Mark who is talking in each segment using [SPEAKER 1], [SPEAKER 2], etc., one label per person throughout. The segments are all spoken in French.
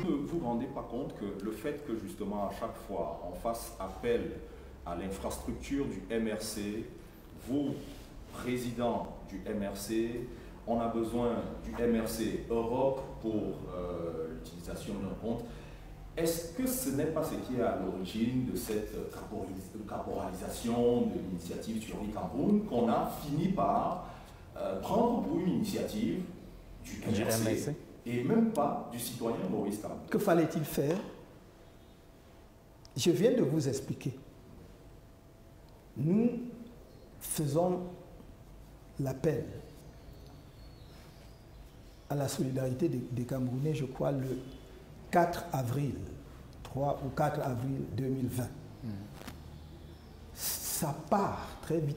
[SPEAKER 1] Ne vous rendez pas compte que le fait que justement à chaque fois on fasse appel à l'infrastructure du MRC, vous, président du MRC, on a besoin du MRC Europe pour l'utilisation d'un compte. Est-ce que ce n'est pas ce qui est à l'origine de cette caporalisation de l'initiative Survie Cameroun qu'on a fini par prendre pour une initiative du MRC et même pas du citoyen Maurice Kamto?
[SPEAKER 2] Que fallait-il faire? Je viens de vous expliquer. Nous faisons l'appel à la solidarité des Camerounais, je crois, le 4 avril, 3 ou 4 avril 2020. Ça part très vite.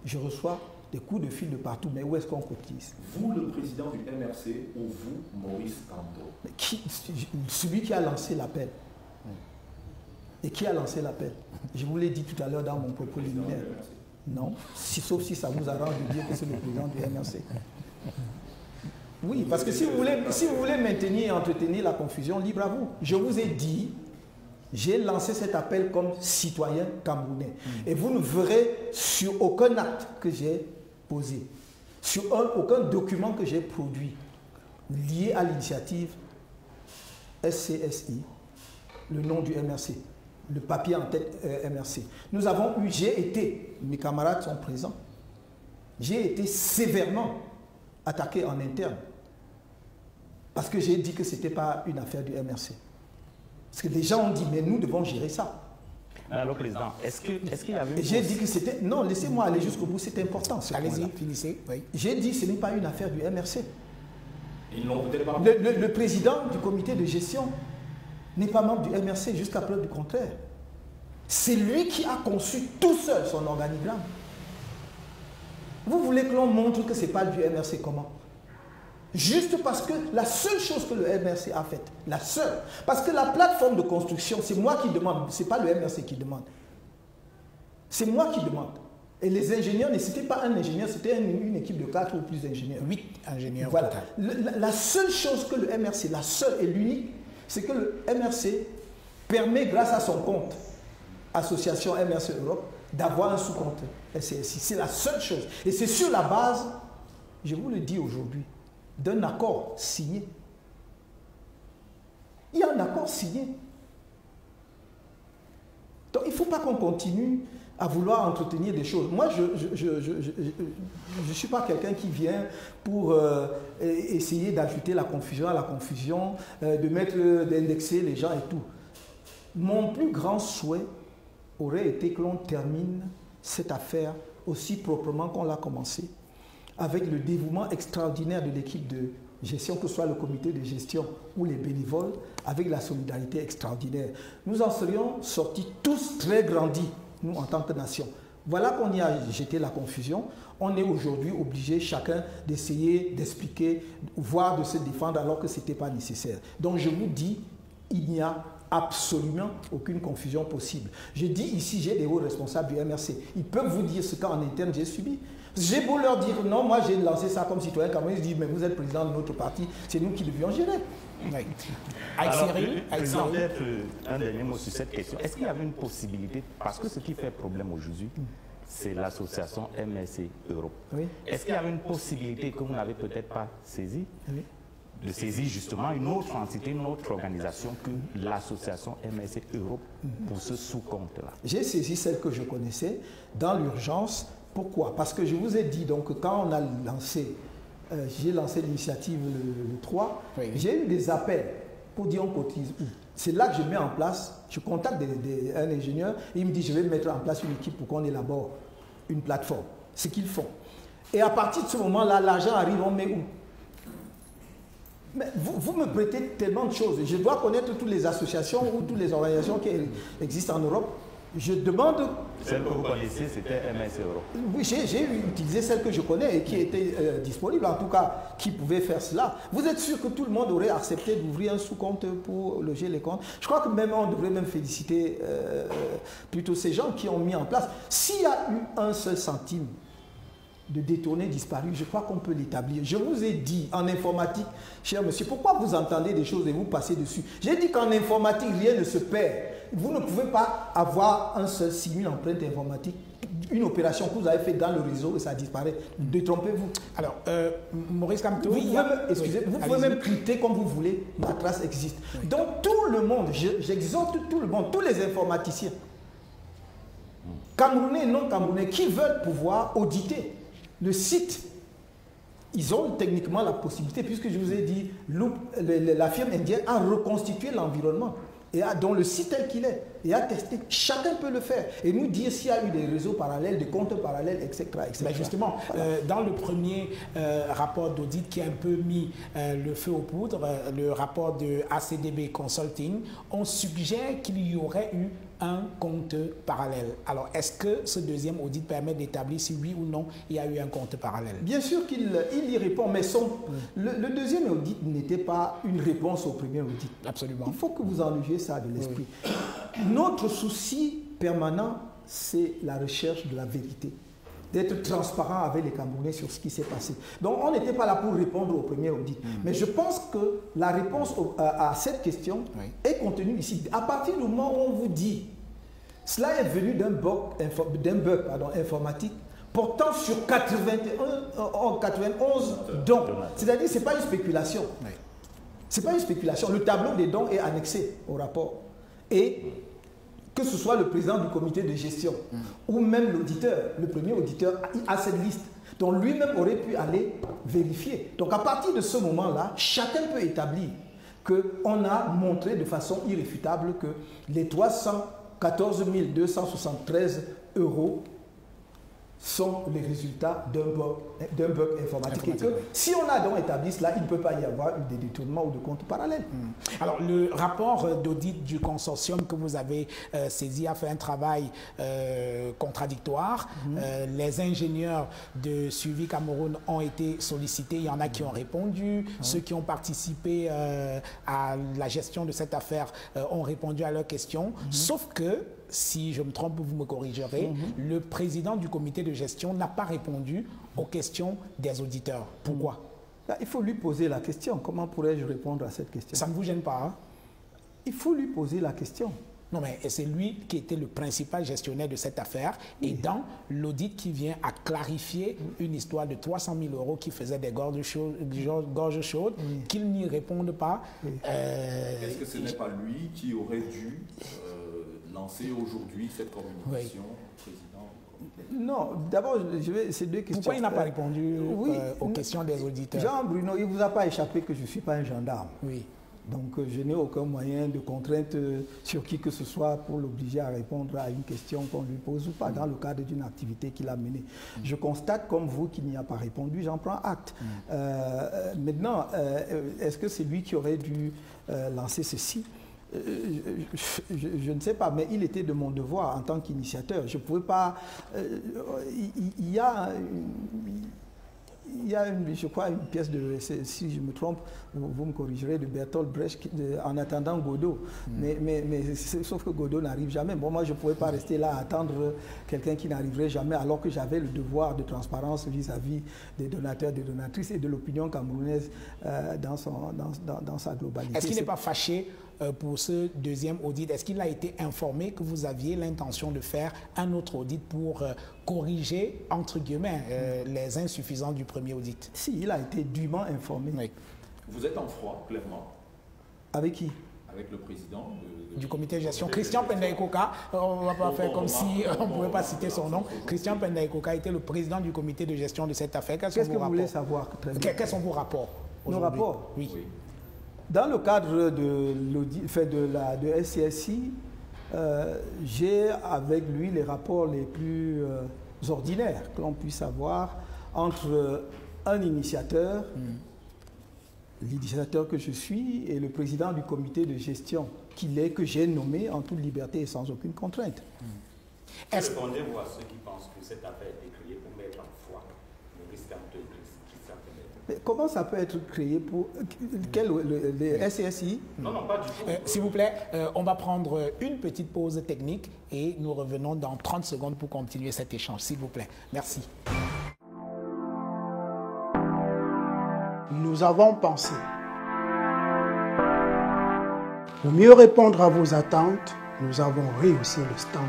[SPEAKER 2] Je reçois des coups de fil de partout, mais où est-ce qu'on cotise?
[SPEAKER 1] Vous, le président du MRC, ou vous, Maurice Kamto?
[SPEAKER 2] Celui qui a lancé l'appel. Et qui a lancé l'appel? Je vous l'ai dit tout à l'heure dans mon propos liminaire. Non, sauf si ça vous arrange de dire que c'est le président du MRC. Oui, parce que si vous voulez maintenir et entretenir la confusion, libre à vous. Je vous ai dit, j'ai lancé cet appel comme citoyen camerounais. Et vous ne verrez sur aucun acte que j'ai posé, sur aucun document que j'ai produit lié à l'initiative SCSI, le nom du MRC, le papier en tête MRC. J'ai été, mes camarades sont présents, j'ai été sévèrement attaqué en interne. Parce que j'ai dit que ce n'était pas une affaire du MRC. Parce que les gens ont dit, mais nous devons gérer ça.
[SPEAKER 3] Alors, Président, est-ce qu'il y avait une...
[SPEAKER 2] J'ai dit que c'était... Non, laissez-moi aller jusqu'au bout, c'est important.
[SPEAKER 4] Allez-y, finissez. Oui.
[SPEAKER 2] J'ai dit que ce n'est pas une affaire du MRC.
[SPEAKER 1] Ils l'ont peut-être pas...
[SPEAKER 2] Le président du comité de gestion n'est pas membre du MRC jusqu'à preuve du contraire. C'est lui qui a conçu tout seul son organigramme. Vous voulez que l'on montre que ce n'est pas du MRC comment? Juste parce que la seule chose que le MRC a faite, la seule, parce que la plateforme de construction, c'est moi qui demande, ce n'est pas le MRC qui demande. C'est moi qui demande. Et les ingénieurs, c'était pas un ingénieur, c'était une équipe de 4 ou plus d'ingénieurs.
[SPEAKER 4] 8 ingénieurs.
[SPEAKER 2] Voilà. La seule chose que le MRC, la seule et l'unique, c'est que le MRC permet, grâce à son compte, Association MRC Europe, d'avoir un sous-compte SCSI. C'est la seule chose. Et c'est sur la base, je vous le dis aujourd'hui, d'un accord signé. Il y a un accord signé. Donc il ne faut pas qu'on continue à vouloir entretenir des choses. Moi, je ne suis pas quelqu'un qui vient pour essayer d'ajouter la confusion à la confusion, d'indexer les gens et tout. Mon plus grand souhait aurait été que l'on termine cette affaire aussi proprement qu'on l'a commencé, avec le dévouement extraordinaire de l'équipe de gestion, que ce soit le comité de gestion ou les bénévoles, avec la solidarité extraordinaire. Nous en serions sortis tous très grandis, nous en tant que nation. Voilà qu'on y a jeté la confusion. On est aujourd'hui obligé chacun d'essayer d'expliquer, voire de se défendre alors que ce n'était pas nécessaire. Donc je vous dis, il n'y a absolument aucune confusion possible. Je dis ici, j'ai des hauts responsables du MRC. Ils peuvent vous dire ce qu'en interne j'ai subi. J'ai beau leur dire non, moi j'ai lancé ça comme citoyen camerounais, ils disent mais vous êtes président de notre parti, c'est nous qui devions gérer.
[SPEAKER 4] Oui.
[SPEAKER 3] Président, peut-être un dernier mot sur cette question. Est-ce qu'il y avait une possibilité, parce que ce qui fait problème aujourd'hui, c'est l'association MRC Europe.
[SPEAKER 2] Oui.
[SPEAKER 3] Est-ce qu'il y avait une possibilité que vous n'avez peut-être pas saisie,
[SPEAKER 2] Oui.
[SPEAKER 3] de saisir justement une autre entité, une autre organisation que l'association MRC Europe pour ce sous-compte-là?
[SPEAKER 2] J'ai saisi celle que je connaissais dans l'urgence. Pourquoi? Parce que je vous ai dit, donc, quand on a lancé, j'ai lancé l'initiative le 3,
[SPEAKER 4] oui.
[SPEAKER 2] J'ai eu des appels pour dire on cotise où. C'est là que je mets en place, je contacte un ingénieur et il me dit je vais mettre en place une équipe pour qu'on élabore une plateforme. Ce qu'ils font. Et à partir de ce moment-là, l'argent arrive, on met où? Mais vous me prêtez tellement de choses. Je dois connaître toutes les associations ou toutes les organisations qui existent en Europe. Je demande...
[SPEAKER 3] Celle que vous connaissez, c'était MRC Europe.
[SPEAKER 2] Oui, j'ai utilisé celle que je connais et qui était disponible, en tout cas, qui pouvait faire cela. Vous êtes sûr que tout le monde aurait accepté d'ouvrir un sous-compte pour loger les comptes? Je crois que même on devrait même féliciter plutôt ces gens qui ont mis en place. S'il y a eu un seul centime de détournés disparus, je crois qu'on peut l'établir. Je vous ai dit en informatique, cher monsieur, pourquoi vous entendez des choses et vous passez dessus? J'ai dit qu'en informatique, rien ne se perd. Vous ne pouvez pas avoir un seul signe, une empreinte informatique, une opération que vous avez faite dans le réseau et ça disparaît. Détrompez-vous.
[SPEAKER 4] Alors, Maurice Kamto,
[SPEAKER 2] vous pouvez même crypter comme vous voulez, la trace existe. Oui. Donc tout le monde, j'exhorte tout le monde, tous les informaticiens, Camerounais et non Camerounais, qui veulent pouvoir auditer le site, ils ont techniquement la possibilité, puisque je vous ai dit, la firme indienne a reconstitué l'environnement, dont le site tel qu'il est, et a testé. Chacun peut le faire. Et nous dire s'il y a eu des réseaux parallèles, des comptes parallèles, etc. etc.
[SPEAKER 4] Ben justement, dans le premier rapport d'audit qui a un peu mis le feu aux poudres, le rapport de ACDB Consulting, on suggère qu'il y aurait eu un compte parallèle. Alors, est-ce que ce deuxième audit permet d'établir si oui ou non il y a eu un compte parallèle?
[SPEAKER 2] Bien sûr qu'il y répond, mais le deuxième audit n'était pas une réponse au premier audit.
[SPEAKER 4] Absolument.
[SPEAKER 2] Il faut que vous enleviez ça de l'esprit. Oui. Notre souci permanent, c'est la recherche de la vérité, d'être transparent avec les Camerounais sur ce qui s'est passé. Donc, on n'était pas là pour répondre au premier audit. Mais je pense que la réponse à cette question est contenue ici. À partir du moment où on vous dit, cela est venu d'un bug informatique portant sur 91 dons. C'est-à-dire que ce n'est pas une spéculation. Ce n'est pas une spéculation. Le tableau des dons est annexé au rapport. Et que ce soit le président du comité de gestion ou même l'auditeur, le premier auditeur a cette liste. Donc lui-même aurait pu aller vérifier. Donc à partir de ce moment-là, chacun peut établir qu'on a montré de façon irréfutable que les 314 273 € sont les résultats d'un bug informatique. Et que si on a donc établi cela, il ne peut pas y avoir eu des détournements ou de comptes parallèles.
[SPEAKER 4] Alors, le rapport d'audit du consortium que vous avez saisi a fait un travail contradictoire. Les ingénieurs de Suivi Cameroun ont été sollicités. Il y en a qui ont répondu. Ceux qui ont participé à la gestion de cette affaire ont répondu à leurs questions. Sauf que, si je me trompe, vous me corrigerez, le président du comité de gestion n'a pas répondu aux questions des auditeurs. Pourquoi?
[SPEAKER 2] Il faut lui poser la question. Comment pourrais-je répondre à cette question?
[SPEAKER 4] Ça ne vous gêne pas, hein?
[SPEAKER 2] Il faut lui poser la question.
[SPEAKER 4] Non, mais c'est lui qui était le principal gestionnaire de cette affaire. Et dans l'audit qui vient à clarifier une histoire de 300 000 € qui faisait des gorges chaudes, qu'il n'y réponde pas.
[SPEAKER 1] Est-ce que ce n'est pas lui qui aurait dû lancer aujourd'hui cette communication au président?
[SPEAKER 2] Non, d'abord, c'est deux questions.
[SPEAKER 4] Pourquoi il n'a pas répondu aux questions des auditeurs?
[SPEAKER 2] Jean Bruno, il ne vous a pas échappé que je ne suis pas un gendarme.
[SPEAKER 4] Oui.
[SPEAKER 2] Donc, je n'ai aucun moyen de contrainte sur qui que ce soit pour l'obliger à répondre à une question qu'on lui pose ou pas dans le cadre d'une activité qu'il a menée. Je constate, comme vous, qu'il n'y a pas répondu, j'en prends acte. Maintenant, est-ce que c'est lui qui aurait dû lancer ceci? Je ne sais pas, mais il était de mon devoir en tant qu'initiateur. Je ne pouvais pas... Il y a je crois, une pièce de... Si je me trompe, vous me corrigerez, de Bertolt Brecht, En attendant Godot. Mais sauf que Godot n'arrive jamais. Bon, moi, je ne pouvais pas rester là à attendre quelqu'un qui n'arriverait jamais, alors que j'avais le devoir de transparence vis-à-vis des donateurs, des donatrices et de l'opinion camerounaise dans sa globalité.
[SPEAKER 4] Est-ce qu'il n'est pas fâché pour ce deuxième audit? Est-ce qu'il a été informé que vous aviez l'intention de faire un autre audit pour corriger, entre guillemets, les insuffisances du premier audit?
[SPEAKER 2] Si, il a été dûment informé.
[SPEAKER 4] Oui.
[SPEAKER 1] Vous êtes en froid, clairement.
[SPEAKER 2] Avec qui?
[SPEAKER 1] Avec le président
[SPEAKER 4] du comité de gestion, Christian Pendaïkoka. On ne va pas faire comme si on ne pouvait pas citer son nom. Christian Pendaïkoka était le président du comité de gestion de cette affaire.
[SPEAKER 2] Qu'est-ce que vous voulez savoir?
[SPEAKER 4] Quels sont vos rapports?
[SPEAKER 2] Nos rapports?
[SPEAKER 4] Oui.
[SPEAKER 2] Dans le cadre de l'audit, de SCSI, j'ai avec lui les rapports les plus ordinaires que l'on puisse avoir entre un initiateur, l'initiateur que je suis, et le président du comité de gestion qu'il est, que j'ai nommé en toute liberté et sans aucune contrainte.
[SPEAKER 3] Répondez-vous à ceux qui pensent que cette affaire a été créée pour mettre en foi Maurice Kamto et Christian Pendaïkoka?
[SPEAKER 2] Comment ça peut être créé pour les SCSI?
[SPEAKER 3] Non, pas du tout.
[SPEAKER 4] S'il vous plaît, on va prendre une petite pause technique et nous revenons dans 30 secondes pour continuer cet échange. S'il vous plaît. Merci.
[SPEAKER 5] nous avons pensé. Pour mieux répondre à vos attentes, nous avons rehaussé le standing.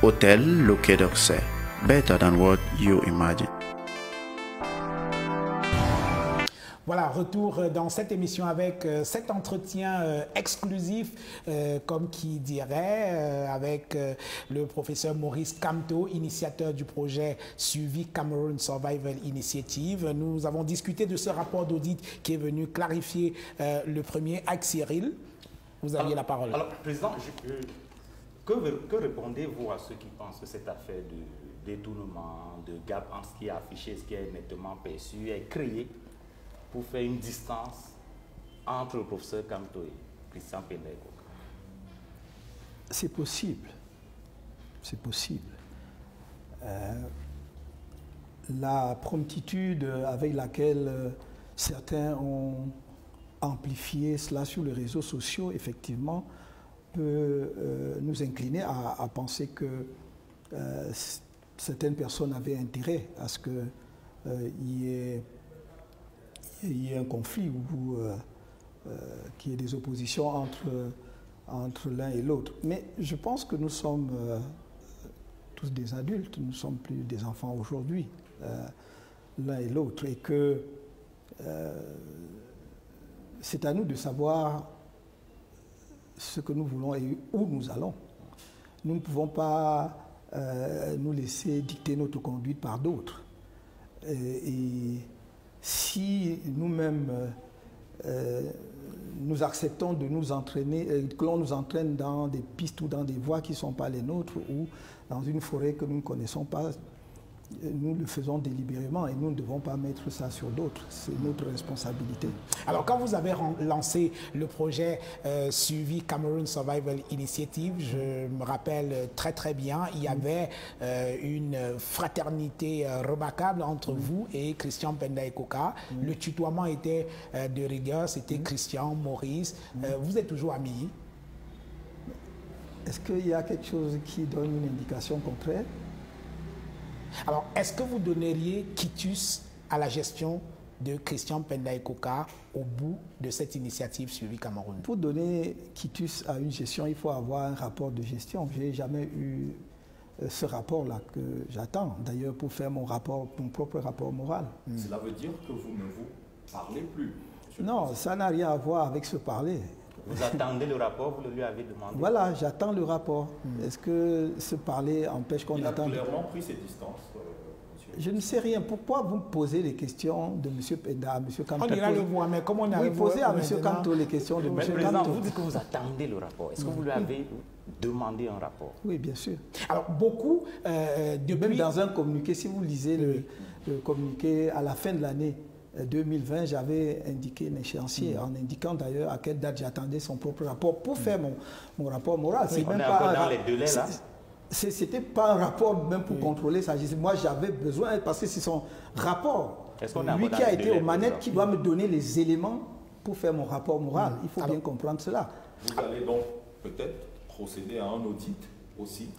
[SPEAKER 6] Hôtel Le Quai d'Orsay. Better than what you imagine.
[SPEAKER 4] Voilà, retour dans cette émission avec cet entretien exclusif, comme qui dirait, avec le professeur Maurice Kamto, initiateur du projet Suivi Cameroun Survival Initiative. Nous avons discuté de ce rapport d'audit qui est venu clarifier le premier avec Cyril. Vous aviez la parole.
[SPEAKER 3] Alors, Président, que répondez-vous à ceux qui pensent que cette affaire de détournement, de gap entre ce qui est affiché et ce qui est nettement perçu est créée pour faire une distance entre le professeur Kamto et Christian Penda-Ekoka?
[SPEAKER 2] C'est possible. C'est possible. La promptitude avec laquelle certains ont amplifié cela sur les réseaux sociaux, effectivement, peut nous incliner à penser que certaines personnes avaient intérêt à ce qu'il y ait un conflit ou qu'il y ait des oppositions entre l'un et l'autre. Mais je pense que nous sommes tous des adultes, nous ne sommes plus des enfants aujourd'hui, l'un et l'autre, et que c'est à nous de savoir ce que nous voulons et où nous allons. Nous ne pouvons pas nous laisser dicter notre conduite par d'autres. Et si nous-mêmes nous acceptons de nous entraîner, que l'on nous entraîne dans des pistes ou dans des voies qui ne sont pas les nôtres ou dans une forêt que nous ne connaissons pas, nous le faisons délibérément et nous ne devons pas mettre ça sur d'autres. C'est notre responsabilité.
[SPEAKER 4] Alors, quand vous avez lancé le projet Suivi Cameroun Survival Initiative, je me rappelle très très bien, il y avait une fraternité remarquable entre vous et Christian Penda-Ekoka. Le tutoiement était de rigueur, c'était Christian, Maurice. Vous êtes toujours amis?
[SPEAKER 2] Est-ce qu'il y a quelque chose qui donne une indication contraire?
[SPEAKER 4] Alors, est-ce que vous donneriez quitus à la gestion de Christian Penda-Ekoka au bout de cette initiative Suivi Cameroun?
[SPEAKER 2] Pour donner quitus à une gestion, il faut avoir un rapport de gestion. Je n'ai jamais eu ce rapport-là que j'attends. D'ailleurs, pour faire mon propre rapport moral.
[SPEAKER 1] Cela veut dire que vous ne vous parlez plus?
[SPEAKER 2] Non, ça n'a rien à voir avec se parler.
[SPEAKER 3] Vous attendez le rapport, vous le lui avez demandé? Voilà,
[SPEAKER 2] j'attends le rapport. Est-ce que se parler empêche qu'on attende?
[SPEAKER 1] Il a clairement pris ses distances, monsieur.
[SPEAKER 2] Je ne sais rien. Pourquoi vous me posez les questions de M. Penda à M. Kamto?
[SPEAKER 4] On ira le voir, mais comment on a
[SPEAKER 2] posez à M. Kamto les questions de M. Kamto.
[SPEAKER 3] Vous dites que vous attendez le rapport. Est-ce que vous lui avez demandé un rapport?
[SPEAKER 2] Oui, bien sûr.
[SPEAKER 4] Alors, beaucoup,
[SPEAKER 2] même dans un communiqué, si vous lisez le communiqué à la fin de l'année 2020, j'avais indiqué un échéancier, en indiquant d'ailleurs à quelle date j'attendais son propre rapport pour faire mon rapport moral.
[SPEAKER 3] Oui, on est un peu dans les délais là.
[SPEAKER 2] C'était pas un rapport même pour contrôler ça. Moi, j'avais besoin, parce que c'est son rapport, lui qui a été aux manettes, qui doit me donner les éléments pour faire mon rapport moral. Il faut bien comprendre cela.
[SPEAKER 1] Vous allez donc peut-être procéder à un audit aussi?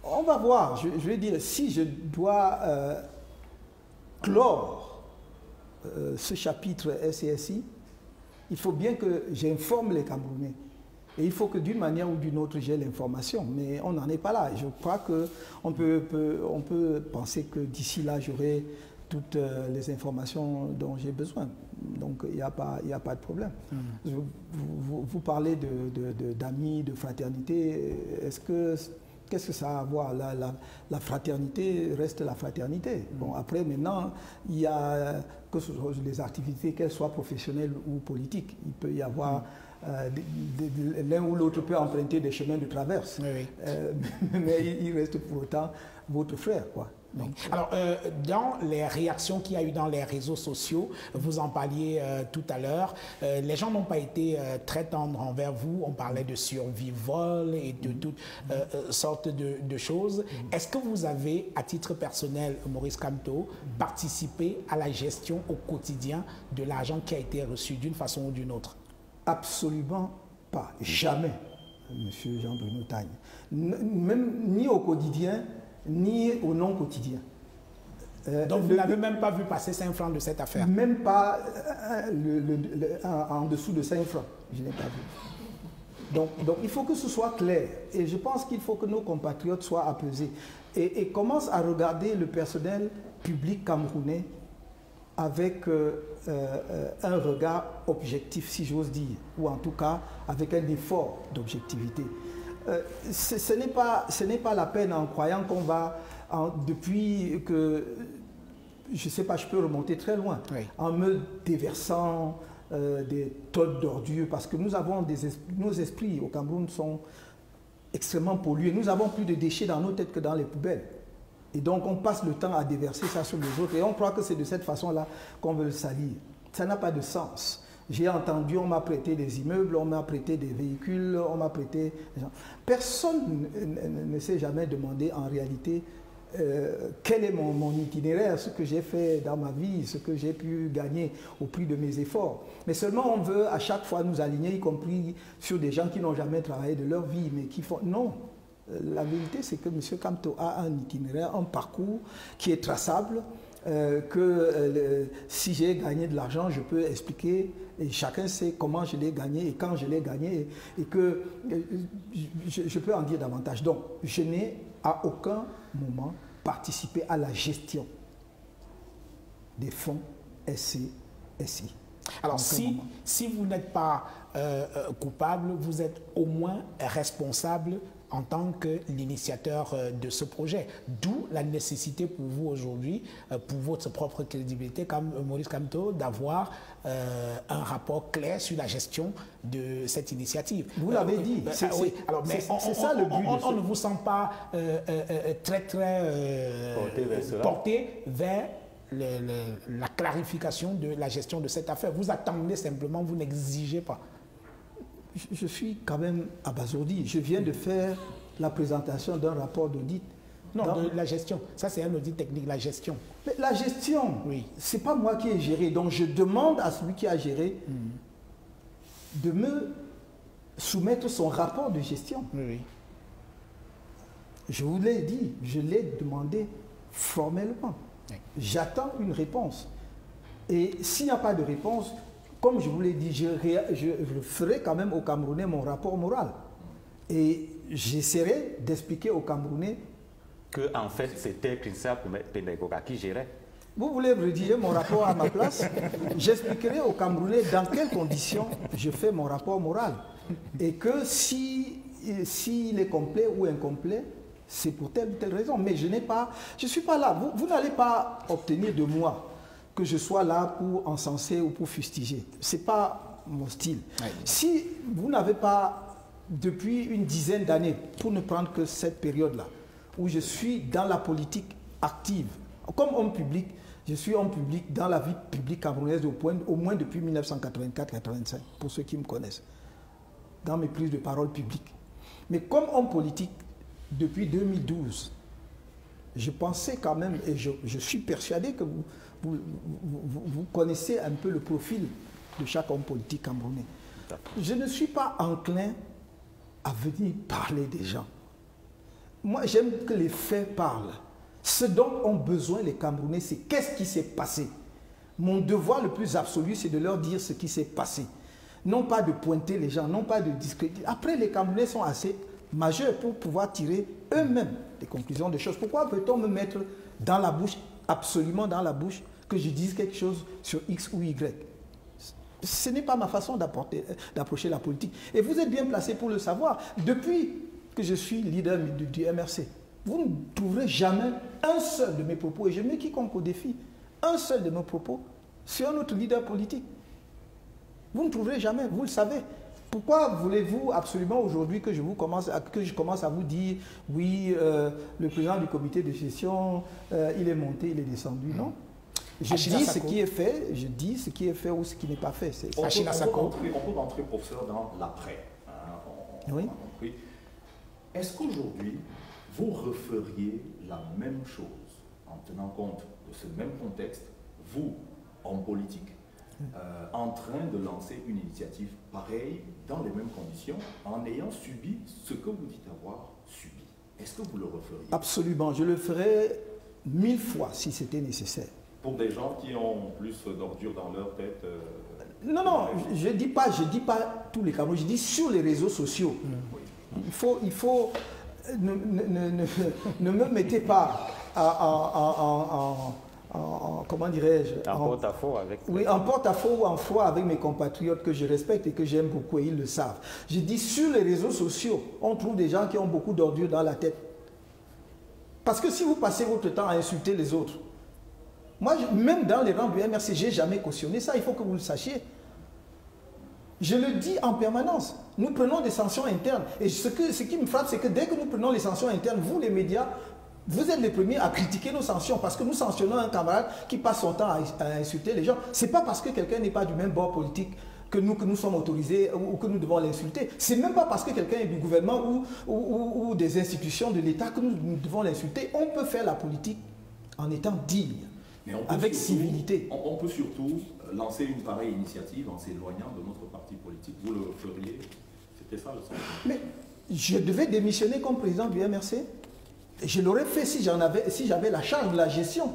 [SPEAKER 2] On va voir. Je vais dire, si je dois clore ce chapitre SCSI, il faut bien que j'informe les Camerounais. Et il faut que d'une manière ou d'une autre, j'ai l'information. Mais on n'en est pas là. Je crois qu'on peut penser que d'ici là, j'aurai toutes les informations dont j'ai besoin. Donc, il n'y a pas de problème. Vous parlez d'amis, de fraternité. Qu'est-ce que ça a à voir? La fraternité reste la fraternité. Bon, après, maintenant, il y a que ce soit les activités, qu'elles soient professionnelles ou politiques. Il peut y avoir l'un ou l'autre peut emprunter des chemins de traverse. Mais il reste pour autant votre frère, quoi.
[SPEAKER 4] Oui. Alors, dans les réactions qu'il y a eu dans les réseaux sociaux, vous en parliez tout à l'heure, les gens n'ont pas été très tendres envers vous. On parlait de survie-vol et de toutes sortes de choses. Est-ce que vous avez, à titre personnel, Maurice Kamto, participé à la gestion au quotidien de l'argent qui a été reçu d'une façon ou d'une autre?
[SPEAKER 2] Absolument pas. Jamais, Monsieur Jean-Bruno Tagne. Même ni au quotidien, ni au non-quotidien.
[SPEAKER 4] Donc vous n'avez même pas vu passer 5 francs de cette affaire?
[SPEAKER 2] Même pas en dessous de 5 francs. Je n'ai pas vu. Donc il faut que ce soit clair. Et je pense qu'il faut que nos compatriotes soient apaisés. Et commencent à regarder le personnel public camerounais avec un regard objectif, si j'ose dire. Ou en tout cas, avec un effort d'objectivité. Ce n'est pas la peine en croyant qu'on va, depuis que, je ne sais pas, je peux remonter très loin, oui, en me déversant des tonnes d'ordures, parce que nous avons nos esprits au Cameroun sont extrêmement pollués. Nous avons plus de déchets dans nos têtes que dans les poubelles. Et donc on passe le temps à déverser ça sur les autres et on croit que c'est de cette façon-là qu'on veut le salir. Ça n'a pas de sens. J'ai entendu, on m'a prêté des immeubles, on m'a prêté des véhicules, on m'a prêté... Personne ne s'est jamais demandé en réalité quel est mon itinéraire, ce que j'ai fait dans ma vie, ce que j'ai pu gagner au prix de mes efforts. Mais seulement on veut à chaque fois nous aligner, y compris sur des gens qui n'ont jamais travaillé de leur vie, mais qui font... Non, la vérité c'est que M. Kamto a un itinéraire, un parcours qui est traçable, si j'ai gagné de l'argent, je peux expliquer et chacun sait comment je l'ai gagné et quand je l'ai gagné et que je peux en dire davantage. Donc, je n'ai à aucun moment participé à la gestion des fonds SCSI.
[SPEAKER 4] Alors, si vous n'êtes pas coupable, vous êtes au moins responsable en tant que l'initiateur de ce projet. D'où la nécessité pour vous aujourd'hui, pour votre propre crédibilité, comme Maurice Kamto, d'avoir un rapport clair sur la gestion de cette initiative.
[SPEAKER 2] Vous l'avez dit.
[SPEAKER 4] Oui, alors, mais c'est ça le but. On ne vous sent pas très porté vers la clarification de la gestion de cette affaire. Vous attendez simplement, vous n'exigez pas.
[SPEAKER 2] Je suis quand même abasourdi. Je viens de faire la présentation d'un rapport d'audit.
[SPEAKER 4] Non, de la gestion. Ça, c'est un audit technique, la gestion.
[SPEAKER 2] Mais la gestion, oui, ce n'est pas moi qui ai géré. Donc, je demande à celui qui a géré de me soumettre son rapport de gestion.
[SPEAKER 4] Oui.
[SPEAKER 2] Je vous l'ai dit, je l'ai demandé formellement. Oui. J'attends une réponse. Et s'il n'y a pas de réponse, comme je vous l'ai dit, je ferai quand même aux Camerounais mon rapport moral. Et j'essaierai d'expliquer aux Camerounais
[SPEAKER 3] que en fait c'était Christian Pendegoga qui gérait.
[SPEAKER 2] Vous voulez rédiger mon rapport à ma place? J'expliquerai aux Camerounais dans quelles conditions je fais mon rapport moral. Et que s'il est complet ou incomplet, c'est pour telle ou telle raison. Mais je ne suis pas là. Vous n'allez pas obtenir de moi que je sois là pour encenser ou pour fustiger. Ce n'est pas mon style. Oui. Si vous n'avez pas, depuis une dizaine d'années, pour ne prendre que cette période-là, où je suis dans la politique active, comme homme public, je suis homme public dans la vie publique camerounaise au moins depuis 1984-85, pour ceux qui me connaissent, dans mes prises de parole publiques. Mais comme homme politique, depuis 2012, je pensais quand même, et je suis persuadé que vous connaissez un peu le profil de chaque homme politique camerounais. Je ne suis pas enclin à venir parler des gens. Moi, j'aime que les faits parlent. Ce dont ont besoin les Camerounais, c'est qu'est-ce qui s'est passé. Mon devoir le plus absolu, c'est de leur dire ce qui s'est passé. Non pas de pointer les gens, non pas de discréditer. Après, les Camerounais sont assez majeurs pour pouvoir tirer eux-mêmes des conclusions de choses. Pourquoi peut-on me mettre dans la bouche, absolument dans la bouche, que je dise quelque chose sur X ou Y? Ce n'est pas ma façon d'approcher la politique. Et vous êtes bien placé pour le savoir. Depuis que je suis leader du MRC, vous ne trouverez jamais un seul de mes propos, et je mets quiconque au défi, un seul de mes propos sur un autre leader politique. Vous ne trouverez jamais, vous le savez. Pourquoi voulez-vous absolument aujourd'hui que je commence à vous dire, oui, le président du comité de gestion, il est monté, il est descendu, non? Je dis ce qui est fait, je dis ce qui est fait ou ce qui n'est pas fait.
[SPEAKER 1] On peut rentrer, professeur, dans l'après. Hein,
[SPEAKER 2] oui.
[SPEAKER 1] Est-ce qu'aujourd'hui, vous referiez la même chose en tenant compte de ce même contexte, vous, en politique, en train de lancer une initiative pareille, dans les mêmes conditions, en ayant subi ce que vous dites avoir subi? Est-ce que vous le referiez?
[SPEAKER 2] Absolument, je le ferais 1000 fois si c'était nécessaire.
[SPEAKER 1] Pour des gens qui ont plus d'ordures dans leur tête?
[SPEAKER 2] Non, je ne dis pas tous les Camerounais, je dis sur les réseaux sociaux. Il faut ne me mettez pas comment dirais-je,
[SPEAKER 3] en porte-à-faux avec...
[SPEAKER 2] Oui, en porte-à-faux ou en foi avec mes compatriotes que je respecte et que j'aime beaucoup et ils le savent. Je dis sur les réseaux sociaux, on trouve des gens qui ont beaucoup d'ordures dans la tête. Parce que si vous passez votre temps à insulter les autres, moi, même dans les rangs du MRC, je n'ai jamais cautionné ça, il faut que vous le sachiez. Je le dis en permanence. Nous prenons des sanctions internes. Et ce qui me frappe, c'est que dès que nous prenons les sanctions internes, vous, les médias, vous êtes les premiers à critiquer nos sanctions parce que nous sanctionnons un camarade qui passe son temps à insulter les gens. Ce n'est pas parce que quelqu'un n'est pas du même bord politique que nous sommes autorisés ou que nous devons l'insulter. Ce n'est même pas parce que quelqu'un est du gouvernement ou des institutions de l'État que nous devons l'insulter. On peut faire la politique en étant digne. Avec civilité.
[SPEAKER 1] On peut surtout lancer une pareille initiative en s'éloignant de notre parti politique. Vous le feriez? C'était ça le sens.
[SPEAKER 2] Mais je devais démissionner comme président du MRC. Je l'aurais fait si j'avais la charge de la gestion.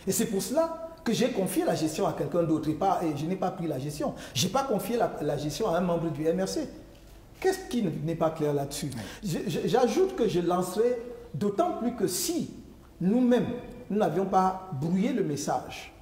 [SPEAKER 2] Et c'est pour cela que j'ai confié la gestion à quelqu'un d'autre. Et je n'ai pas pris la gestion. Je n'ai pas confié la gestion à un membre du MRC. Qu'est-ce qui n'est pas clair là-dessus? J'ajoute que je lancerai d'autant plus que si nous-mêmes, nous n'avions pas brouillé le message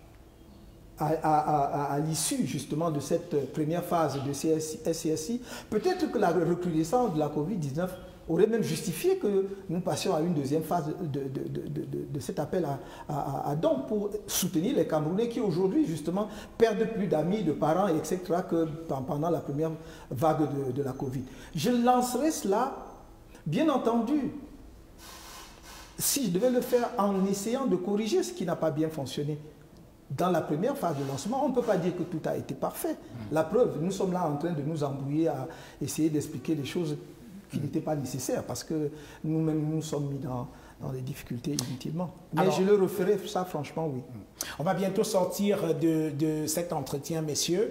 [SPEAKER 2] à l'issue justement de cette première phase de SCSI, peut-être que la recrudescence de la Covid-19 aurait même justifié que nous passions à une deuxième phase de cet appel à dons pour soutenir les Camerounais qui aujourd'hui justement perdent plus d'amis, de parents, etc. que pendant la première vague de la Covid. Je lancerai cela, bien entendu, si je devais le faire en essayant de corriger ce qui n'a pas bien fonctionné. Dans la première phase de lancement, on ne peut pas dire que tout a été parfait. La preuve, nous sommes là en train de nous embrouiller à essayer d'expliquer des choses qui n'étaient pas nécessaires parce que nous-mêmes nous sommes mis dans des difficultés inutilement. Mais alors, je le referai, ça franchement, oui.
[SPEAKER 4] On va bientôt sortir de cet entretien, messieurs.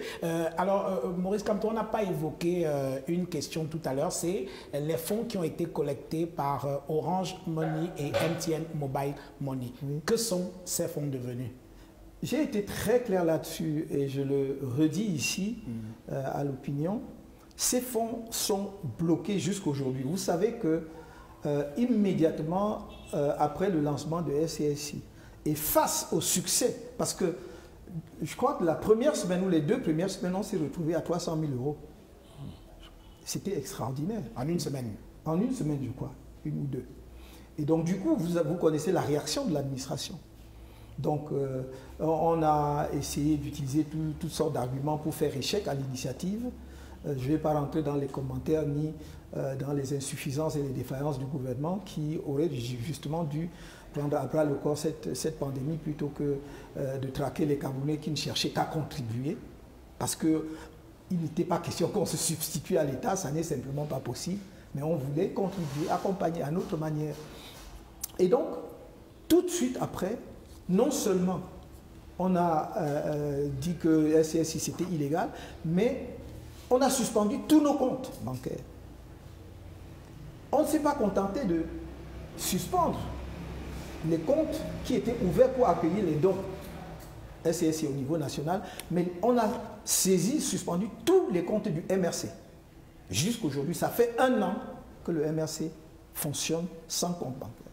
[SPEAKER 4] Maurice Kamto, on n'a pas évoqué une question tout à l'heure, c'est les fonds qui ont été collectés par Orange Money et MTN Mobile Money. Oui. Que sont ces fonds devenus?
[SPEAKER 2] J'ai été très clair là-dessus et je le redis ici à l'opinion. Ces fonds sont bloqués jusqu'aujourd'hui. Vous savez que immédiatement après le lancement de SCSI et face au succès, parce que je crois que la première semaine ou les 2 premières semaines, on s'est retrouvé à 300 000 €. C'était extraordinaire.
[SPEAKER 4] En une semaine?
[SPEAKER 2] En une semaine, je crois, 1 ou 2. Et donc du coup, vous connaissez la réaction de l'administration. Donc on a essayé d'utiliser toutes sortes d'arguments pour faire échec à l'initiative. Je ne vais pas rentrer dans les commentaires ni dans les insuffisances et les défaillances du gouvernement qui aurait justement dû prendre à bras le corps cette pandémie plutôt que de traquer les Camerounais qui ne cherchaient qu'à contribuer. Parce qu'il n'était pas question qu'on se substitue à l'État, ça n'est simplement pas possible. Mais on voulait contribuer, accompagner à notre manière. Et donc, tout de suite après, non seulement on a dit que SCSI c'était illégal, mais on a suspendu tous nos comptes bancaires. On ne s'est pas contenté de suspendre les comptes qui étaient ouverts pour accueillir les dons SCSI au niveau national, mais on a suspendu tous les comptes du MRC. Jusqu'aujourd'hui, ça fait 1 an que le MRC fonctionne sans compte bancaire.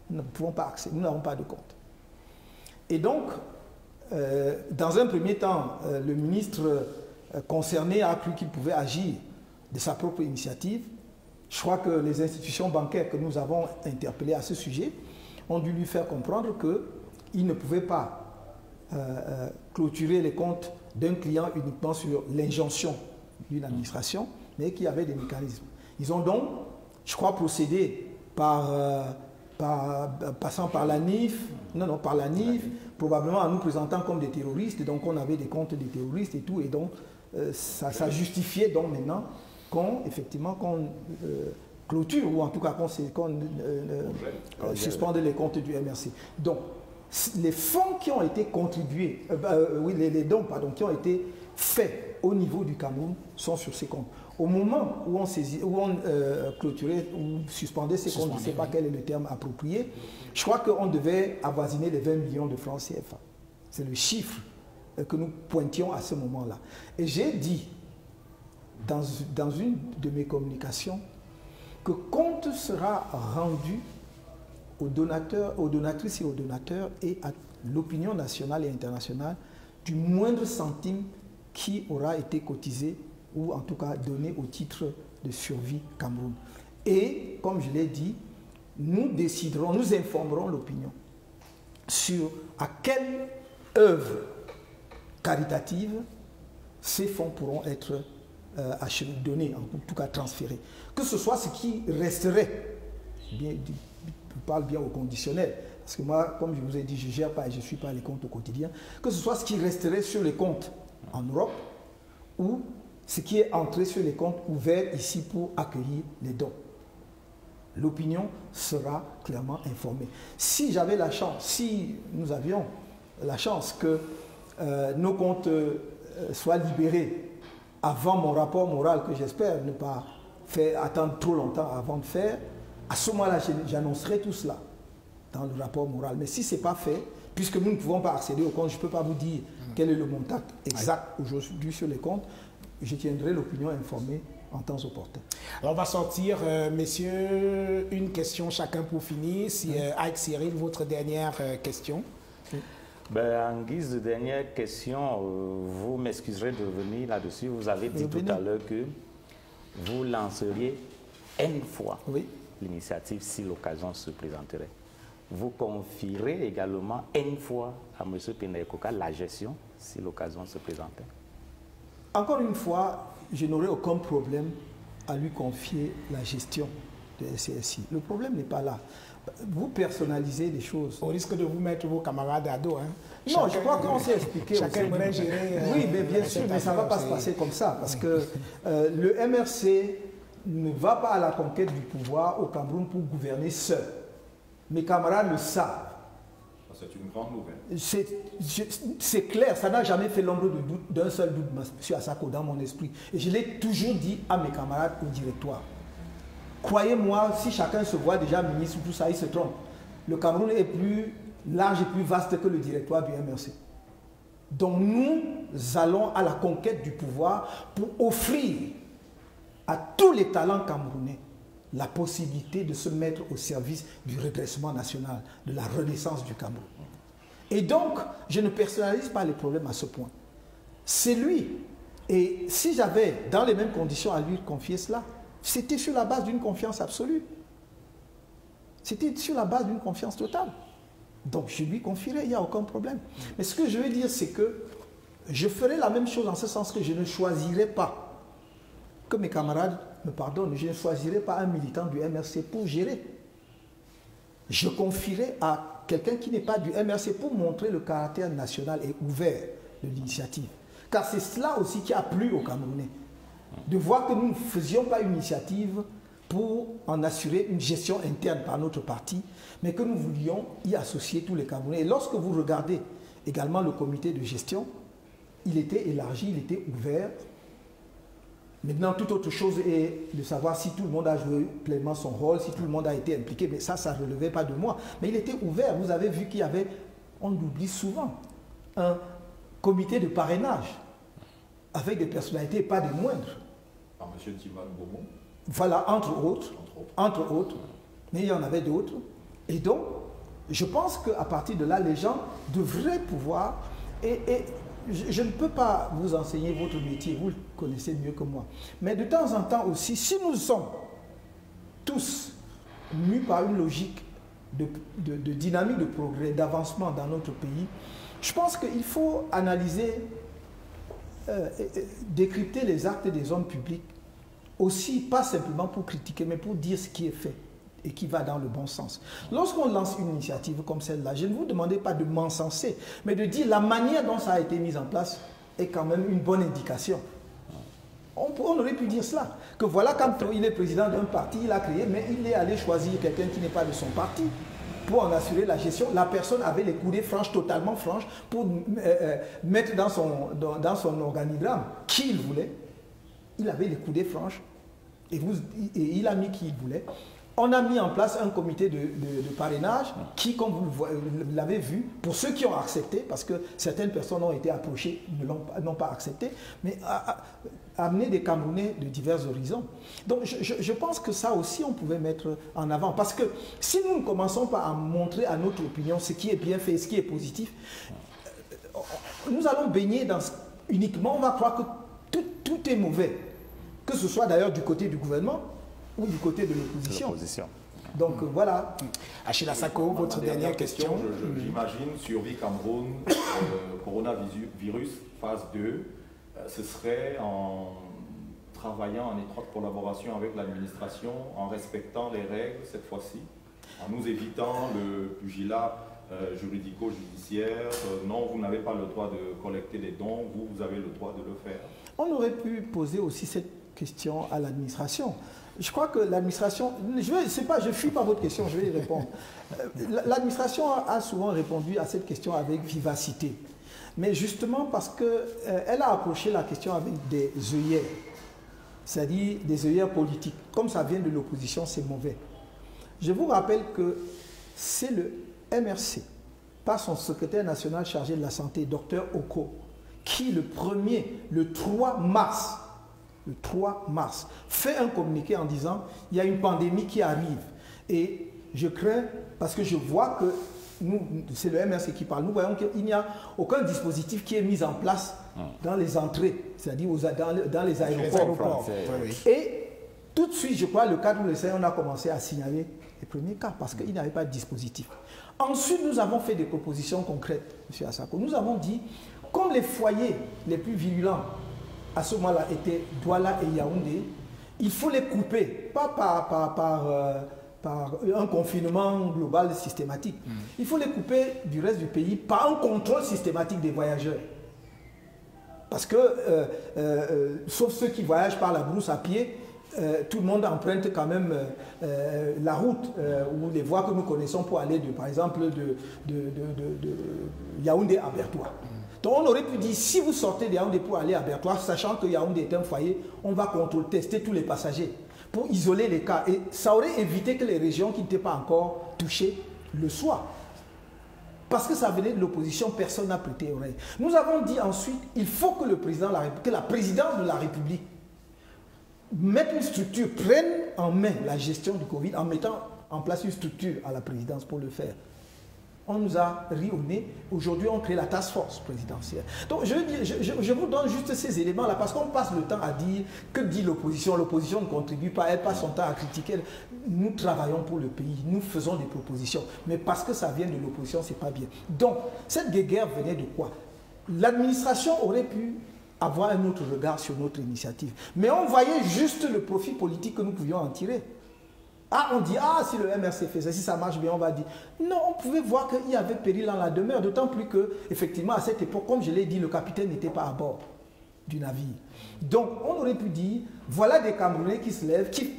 [SPEAKER 2] Nous ne pouvons pas accéder, nous n'avons pas de compte. Et donc, dans un premier temps, le ministre concerné a cru qu'il pouvait agir de sa propre initiative. Je crois que les institutions bancaires que nous avons interpellées à ce sujet ont dû lui faire comprendre qu'il ne pouvait pas clôturer les comptes d'un client uniquement sur l'injonction d'une administration, mais qui avait des mécanismes. Ils ont donc, je crois, procédé passant par la NIF, par la NIF, probablement en nous présentant comme des terroristes, et donc on avait des comptes des terroristes et tout, et donc ça justifiait donc maintenant qu'on clôture, ou en tout cas qu'on suspende les comptes du MRC. Donc, les fonds qui ont été contribués, les dons qui ont été faits au niveau du Cameroun sont sur ces comptes. Au moment où on clôturait ou suspendait ces comptes, je ne sais pas quel est le terme approprié, je crois qu'on devait avoisiner les 20 millions de francs CFA. C'est le chiffre que nous pointions à ce moment-là. Et j'ai dit, dans une de mes communications, que compte sera rendu aux donateurs, aux donatrices et aux donateurs et à l'opinion nationale et internationale du moindre centime qui aura été cotisé ou en tout cas donné au titre de survie Cameroun. Et, comme je l'ai dit, nous déciderons, nous informerons l'opinion sur à quelle œuvre caritative ces fonds pourront être donnés, en tout cas transférés. Que ce soit ce qui resterait, je parle bien au conditionnel, parce que moi, comme je vous ai dit, je ne gère pas et je ne suis pas les comptes au quotidien, que ce soit ce qui resterait sur les comptes en Europe ou ce qui est entré sur les comptes ouverts ici pour accueillir les dons. L'opinion sera clairement informée. Si j'avais la chance, si nous avions la chance que nos comptes soient libérés avant mon rapport moral, que j'espère ne pas faire attendre trop longtemps avant de faire, à ce moment-là, j'annoncerai tout cela dans le rapport moral. Mais si ce n'est pas fait, puisque nous ne pouvons pas accéder aux comptes, je ne peux pas vous dire quel est le montant exact aujourd'hui sur les comptes, je tiendrai l'opinion informée en temps opportun.
[SPEAKER 4] Alors on va sortir, messieurs, une question chacun pour finir. Si, Ike Cyril, votre dernière question.
[SPEAKER 3] En guise de dernière question, vous m'excuserez de revenir là-dessus. Vous avez dit tout à l'heure que vous lanceriez une fois l'initiative si l'occasion se présenterait. Vous confierez également une fois à M. Penda-Ekoka la gestion si l'occasion se présentait.
[SPEAKER 2] Encore une fois, je n'aurai aucun problème à lui confier la gestion de SCSI. Le problème n'est pas là. Vous personnalisez les choses.
[SPEAKER 4] Au risque de vous mettre vos camarades à dos.
[SPEAKER 2] Non, je crois qu'on s'est expliqué.
[SPEAKER 4] Chacun aimerait gérer.
[SPEAKER 2] Oui, mais bien sûr, mais ça ne va pas se passer comme ça. Parce que le MRC ne va pas à la conquête du pouvoir au Cameroun pour gouverner seul. Mes camarades le savent.
[SPEAKER 1] C'est une grande nouvelle.
[SPEAKER 2] C'est clair, ça n'a jamais fait l'ombre d'un seul doute, M. Assako, dans mon esprit. Et je l'ai toujours dit à mes camarades au directoire. Croyez-moi, si chacun se voit déjà ministre, tout ça, il se trompe. Le Cameroun est plus large et plus vaste que le directoire du MRC. Donc nous allons à la conquête du pouvoir pour offrir à tous les talents camerounais la possibilité de se mettre au service du redressement national, de la renaissance du Cameroun. Et donc, je ne personnalise pas les problèmes à ce point. C'est lui. Et si j'avais, dans les mêmes conditions, à lui confier cela, c'était sur la base d'une confiance absolue. C'était sur la base d'une confiance totale. Donc, je lui confierai, il n'y a aucun problème. Mais ce que je veux dire, c'est que je ferai la même chose en ce sens que je ne choisirai pas, que mes camarades me pardonnent, je ne choisirai pas un militant du MRC pour gérer. Je confierai à quelqu'un qui n'est pas du MRC pour montrer le caractère national et ouvert de l'initiative. Car c'est cela aussi qui a plu aux Camerounais. De voir que nous ne faisions pas une initiative pour en assurer une gestion interne par notre parti, mais que nous voulions y associer tous les Camerounais. Et lorsque vous regardez également le comité de gestion, il était élargi, il était ouvert. Maintenant, toute autre chose est de savoir si tout le monde a joué pleinement son rôle, si tout le monde a été impliqué. Mais ça ne relevait pas de moi. Mais il était ouvert. Vous avez vu qu'il y avait, on l'oublie souvent, un comité de parrainage avec des personnalités pas des moindres.
[SPEAKER 1] Par M. Timan Beaumont.
[SPEAKER 2] Voilà, entre autres. Mais il y en avait d'autres. Et donc, je pense qu'à partir de là, les gens devraient pouvoir... Je ne peux pas vous enseigner votre métier, vous le connaissez mieux que moi. Mais de temps en temps aussi, si nous sommes tous mus par une logique de dynamique de progrès, d'avancement dans notre pays, je pense qu'il faut analyser décrypter les actes des hommes publics, aussi pas simplement pour critiquer, mais pour dire ce qui est fait et qui va dans le bon sens. Lorsqu'on lance une initiative comme celle-là, je ne vous demandais pas de m'encenser, mais de dire la manière dont ça a été mis en place est quand même une bonne indication. On aurait pu dire cela, que voilà, quand il est président d'un parti, il a créé, mais il est allé choisir quelqu'un qui n'est pas de son parti pour en assurer la gestion. La personne avait les coudées franches, totalement franches, pour mettre dans son organigramme qui il voulait. Il avait les coudées franches et il a mis qui il voulait. On a mis en place un comité de parrainage qui, comme vous l'avez vu, pour ceux qui ont accepté, parce que certaines personnes ont été approchées, n'ont pas accepté, mais a amené des Camerounais de divers horizons. Donc je pense que ça aussi on pouvait mettre en avant, parce que si nous ne commençons pas à montrer à notre opinion ce qui est bien fait, ce qui est positif, nous allons baigner dans uniquement, on va croire que tout est mauvais, que ce soit d'ailleurs du côté du gouvernement ou du côté de l'opposition. Donc voilà.
[SPEAKER 4] Achille Assako, votre dernière question.
[SPEAKER 1] J'imagine, survie Cameroun, coronavirus, phase 2, ce serait en travaillant en étroite collaboration avec l'administration, en respectant les règles cette fois-ci, en nous évitant le pugilat juridico-judiciaire. Non, vous n'avez pas le droit de collecter les dons, vous avez le droit de le faire.
[SPEAKER 2] On aurait pu poser aussi cette question à l'administration. Je crois que l'administration, je ne fuis pas votre question, je vais y répondre. L'administration a souvent répondu à cette question avec vivacité. Mais justement parce qu'elle a approché la question avec des œillères, c'est-à-dire des œillères politiques. Comme ça vient de l'opposition, c'est mauvais. Je vous rappelle que c'est le MRC, par son secrétaire national chargé de la santé, Dr Oko, qui le 3 mars, fait un communiqué en disant il y a une pandémie qui arrive. Et je crains, parce que je vois que c'est le MRC qui parle, nous voyons qu'il n'y a aucun dispositif qui est mis en place dans les entrées, c'est-à-dire dans les aéroports. Et tout de suite, je crois, le cadre de l'essai, on a commencé à signaler les premiers cas parce qu'il n'y avait pas de dispositif. Ensuite, nous avons fait des propositions concrètes, M. Assako. Nous avons dit, comme les foyers les plus virulents à ce moment-là étaient Douala et Yaoundé, il faut les couper, pas par un confinement global systématique. Il faut les couper du reste du pays par un contrôle systématique des voyageurs. Parce que, sauf ceux qui voyagent par la brousse à pied, tout le monde emprunte quand même la route ou les voies que nous connaissons pour aller, par exemple, de Yaoundé à Bertoua. Donc on aurait pu dire, si vous sortez de Yaoundé pour aller à Bertoua, sachant que Yaoundé est un foyer, on va tester tous les passagers pour isoler les cas. Et ça aurait évité que les régions qui n'étaient pas encore touchées le soient. Parce que ça venait de l'opposition, personne n'a prêté oreille. Nous avons dit ensuite, il faut que la présidence de la République mette une structure, prenne en main la gestion du Covid en mettant en place une structure à la présidence pour le faire. On nous a ri au nez. Aujourd'hui, on crée la task force présidentielle. Donc, je vous donne juste ces éléments-là parce qu'on passe le temps à dire que dit l'opposition. L'opposition ne contribue pas, elle passe son temps à critiquer. Nous travaillons pour le pays, nous faisons des propositions. Mais parce que ça vient de l'opposition, c'est pas bien. Donc, cette guerre venait de quoi? L'administration aurait pu avoir un autre regard sur notre initiative. Mais on voyait juste le profit politique que nous pouvions en tirer. Ah, on dit, ah, si le MRC fait ça, si ça marche bien, on va dire. Non, on pouvait voir qu'il y avait péril dans la demeure, d'autant plus que, effectivement, à cette époque, comme je l'ai dit, le capitaine n'était pas à bord du navire. Donc, on aurait pu dire, voilà des Camerounais qui se lèvent, qui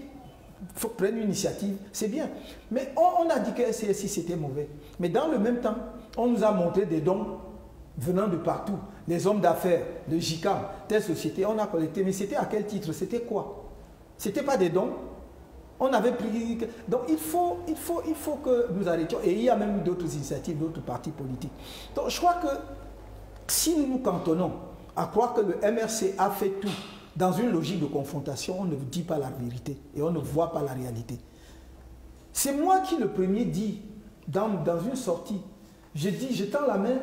[SPEAKER 2] prennent une initiative, c'est bien. Mais on a dit que SCSI, c'était mauvais. Mais dans le même temps, on nous a montré des dons venant de partout. Les hommes d'affaires, de JICAM, telle société, on a collecté. Mais c'était à quel titre? C'était quoi? C'était pas des dons? On avait pris... Donc il faut que nous arrêtions. Et il y a même d'autres initiatives, d'autres partis politiques. Donc je crois que si nous nous cantonnons à croire que le MRC a fait tout dans une logique de confrontation, on ne dit pas la vérité et on ne voit pas la réalité. C'est moi qui le premier dis dans une sortie. Je dis, je tends la main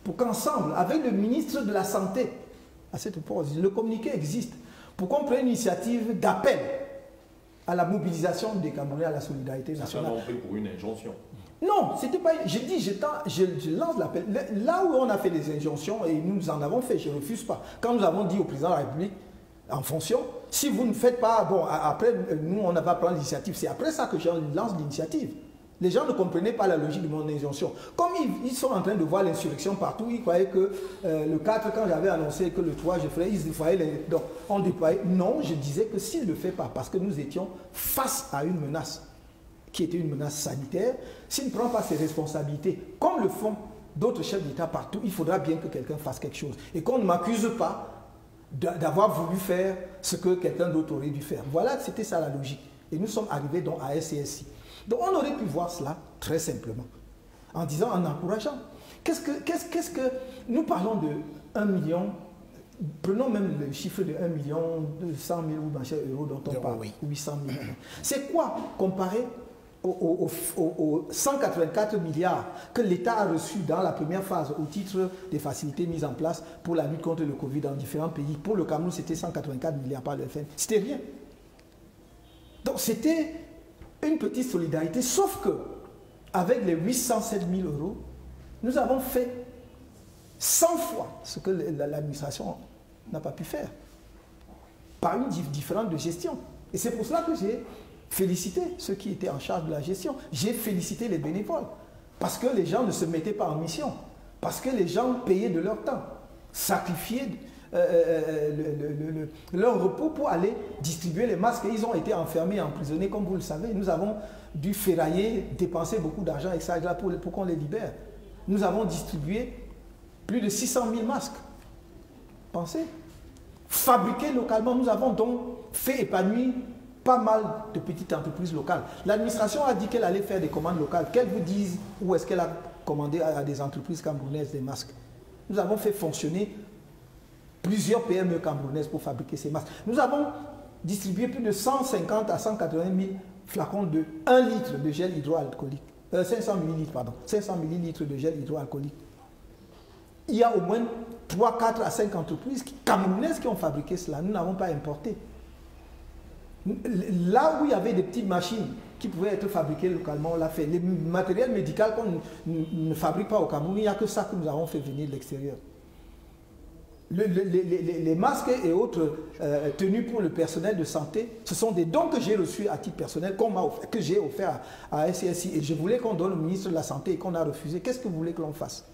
[SPEAKER 2] pour qu'ensemble, avec le ministre de la Santé, à cette époque, le communiqué existe, pour qu'on prenne une initiative d'appel à la mobilisation des Camerounais à la solidarité nationale.
[SPEAKER 1] Ça, on prie pour une injonction.
[SPEAKER 2] Non, c'était pas. Je dis, je lance l'appel. Là où on a fait des injonctions, et nous en avons fait, je ne refuse pas. Quand nous avons dit au président de la République, en fonction, si vous ne faites pas, bon, après, nous, on n'a pas pris l'initiative. C'est après ça que je lance l'initiative. Les gens ne comprenaient pas la logique de mon injonction. Comme ils sont en train de voir l'insurrection partout, ils croyaient que le 4, quand j'avais annoncé que le 3, je ferais, ils déployaient les... Donc, on déployait. Non, je disais que s'il ne le fait pas, parce que nous étions face à une menace, qui était une menace sanitaire, s'il ne prend pas ses responsabilités, comme le font d'autres chefs d'État partout, il faudra bien que quelqu'un fasse quelque chose. Et qu'on ne m'accuse pas d'avoir voulu faire ce que quelqu'un d'autre aurait dû faire. Voilà, c'était ça la logique. Et nous sommes arrivés donc à SCSI. Donc on aurait pu voir cela très simplement, en disant, en encourageant. Qu'est-ce que nous parlons de 1 million, prenons même le chiffre de 1 million 200 000 euros dont on parle, 800 000. C'est quoi comparé aux 184 milliards que l'État a reçus dans la première phase au titre des facilités mises en place pour la lutte contre le Covid dans différents pays. Pour le Cameroun, c'était 184 milliards par le FN. C'était rien. Donc c'était une petite solidarité, sauf que avec les 807 000 euros, nous avons fait 100 fois ce que l'administration n'a pas pu faire, par une différence de gestion. Et c'est pour cela que j'ai félicité ceux qui étaient en charge de la gestion. J'ai félicité les bénévoles, parce que les gens ne se mettaient pas en mission, parce que les gens payaient de leur temps, sacrifiaient leur repos pour aller distribuer les masques. Et ils ont été enfermés, emprisonnés, comme vous le savez. Nous avons dû ferrailler, dépenser beaucoup d'argent et ça pour qu'on les libère. Nous avons distribué plus de 600 000 masques. Pensez. Fabriqués localement, nous avons donc fait épanouir pas mal de petites entreprises locales. L'administration a dit qu'elle allait faire des commandes locales. Qu'elle vous dise où est-ce qu'elle a commandé à des entreprises camerounaises des masques. Nous avons fait fonctionner plusieurs PME camerounaises pour fabriquer ces masques. Nous avons distribué plus de 150 à 180 000 flacons de 1 litre de gel hydroalcoolique. 500 millilitres, pardon. 500 millilitres de gel hydroalcoolique. Il y a au moins 3, 4 à 5 entreprises camerounaises qui ont fabriqué cela. Nous n'avons pas importé. Là où il y avait des petites machines qui pouvaient être fabriquées localement, on l'a fait. Les matériels médicaux qu'on ne fabrique pas au Cameroun, il n'y a que ça que nous avons fait venir de l'extérieur. Les masques et autres tenues pour le personnel de santé, ce sont des dons que j'ai reçus à titre personnel, que j'ai offert à SCSI. Et je voulais qu'on donne au ministre de la Santé et qu'on a refusé. Qu'est-ce que vous voulez que l'on fasse?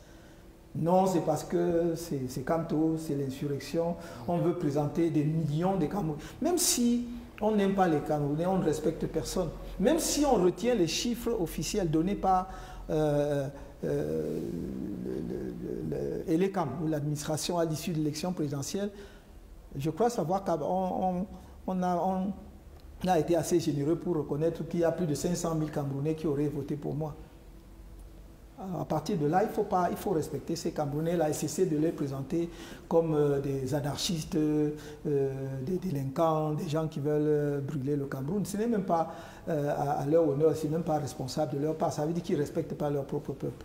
[SPEAKER 2] Non, c'est parce que c'est Camto, c'est l'insurrection. On veut présenter des millions de Camerounais. Même si on n'aime pas les Camerounais, on ne respecte personne. Même si on retient les chiffres officiels donnés par ELECAM, ou l'administration à l'issue de l'élection présidentielle, je crois savoir qu'on a été assez généreux pour reconnaître qu'il y a plus de 500 000 Camerounais qui auraient voté pour moi. À partir de là, il faut respecter ces Camerounais-là et cesser de les présenter comme des anarchistes, des délinquants, des gens qui veulent brûler le Cameroun. Ce n'est même pas à leur honneur, ce n'est même pas responsable de leur part. Ça veut dire qu'ils ne respectent pas leur propre peuple.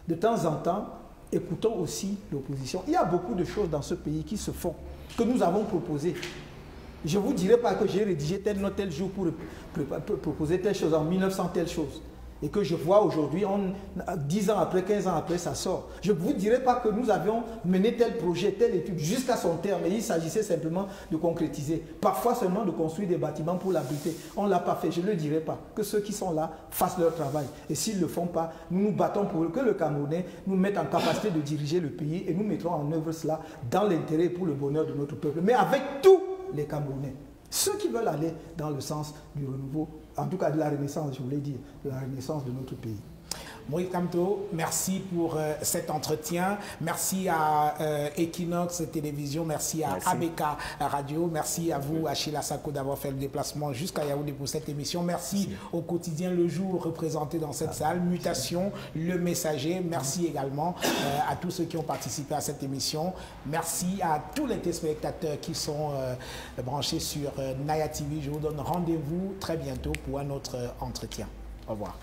[SPEAKER 2] De temps en temps, écoutons aussi l'opposition. Il y a beaucoup de choses dans ce pays qui se font, que nous avons proposées. Je ne vous dirai pas que j'ai rédigé tel note tel jour pour proposer telle chose en 1900 telle chose. Et que je vois aujourd'hui, 10 ans après, 15 ans après, ça sort. Je ne vous dirai pas que nous avions mené tel projet, telle étude jusqu'à son terme. Et il s'agissait simplement de concrétiser. Parfois seulement de construire des bâtiments pour l'abriter. On ne l'a pas fait, je ne le dirai pas. Que ceux qui sont là fassent leur travail. Et s'ils ne le font pas, nous nous battons pour que le Camerounais nous mette en capacité de diriger le pays. Et nous mettrons en œuvre cela dans l'intérêt et pour le bonheur de notre peuple. Mais avec tous les Camerounais. Ceux qui veulent aller dans le sens du renouveau, en tout cas de la renaissance, je voulais dire, de la renaissance de notre pays.
[SPEAKER 4] Moïse Camto, merci pour cet entretien. Merci à Equinox Télévision, merci à ABK Radio, merci à vous, Achille Assako, d'avoir fait le déplacement jusqu'à Yaoundé pour cette émission. Merci au quotidien Le Jour représenté dans cette salle, Mutation, Le Messager. Merci également à tous ceux qui ont participé à cette émission. Merci à tous les téléspectateurs qui sont branchés sur Naya TV. Je vous donne rendez-vous très bientôt pour un autre entretien. Au revoir.